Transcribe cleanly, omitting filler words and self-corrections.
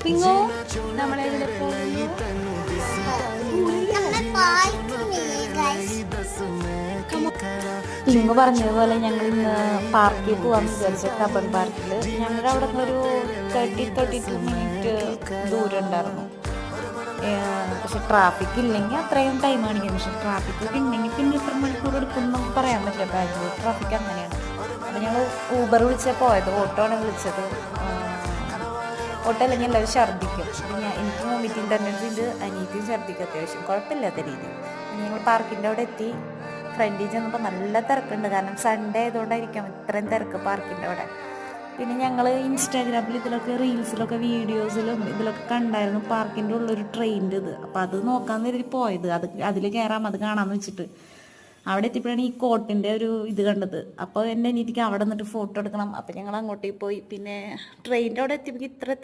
പിങ്ങോ നമ്മളെവിടെ പോകുന്നു? പിങ്ങു പറഞ്ഞതുപോലെ ഞങ്ങൾ ഇന്ന് പാർക്കിൽ പോകാമെന്ന് വിചാരിച്ച കബൺ പാർക്കിൽ. ഞങ്ങളുടെ അവിടെ ഒരു 32 മിനിറ്റ് ദൂരം ഉണ്ടായിരുന്നു. പക്ഷെ ട്രാഫിക് ഇല്ലെങ്കിൽ അത്രയും ടൈം കാണിക്കും. പക്ഷെ ട്രാഫിക് ഒക്കെ ഉണ്ടെങ്കിൽ പിന്നെ എത്ര മണിക്കൂർ എടുക്കും നമുക്ക് പറയാൻ പറ്റില്ല. ബാംഗ്ലൂർ ട്രാഫിക് അങ്ങനെയാണ്. അപ്പം ഞങ്ങൾ ഊബർ വിളിച്ചാൽ പോയത്. ഓട്ടോ ആണ് വിളിച്ചത്. ഓട്ടോ അല്ലെങ്കിൽ എല്ലാവരും ഛർദ്ദിക്കും. എനിക്ക് വോമിറ്റിംഗ് ടെൻഡൻസി ഉണ്ട്, അനിയത്തിയും ഛർദ്ദിക്കും അത്യാവശ്യം കുഴപ്പമില്ലാത്ത രീതിയിൽ. ഞങ്ങൾ പാർക്കിൻ്റെ അവിടെ എത്തി. ഫ്രണ്ടിൽ ചെന്നപ്പോൾ നല്ല തിരക്കുണ്ട്. കാരണം സൺഡേ ആയതുകൊണ്ടായിരിക്കാം ഇത്രയും തിരക്ക് പാർക്കിൻ്റെ അവിടെ. പിന്നെ ഞങ്ങൾ ഇൻസ്റ്റാഗ്രാമിൽ ഇതിലൊക്കെ റീൽസിലൊക്കെ വീഡിയോസിലും ഇതിലൊക്കെ കണ്ടായിരുന്നു പാർക്കിൻ്റെ ഉള്ളൊരു ട്രെയിനിൻ്റെ ഇത്. അപ്പോൾ അത് നോക്കാമെന്ന് കരുതി പോയത്. അതിൽ കയറാം, അത് കാണാമെന്ന് വെച്ചിട്ട്. അവിടെ എത്തിയപ്പോഴാണ് ഈ കോട്ടിൻ്റെ ഒരു ഇത് കണ്ടത്. അപ്പോൾ എൻ്റെ അനിയത്തിക്ക് അവിടെ നിന്നിട്ട് ഫോട്ടോ എടുക്കണം. അപ്പോൾ ഞങ്ങൾ അങ്ങോട്ടേക്ക് പോയി. പിന്നെ ട്രെയിനിൻ്റെ അവിടെ എത്തിയപ്പോൾ ഇത്ര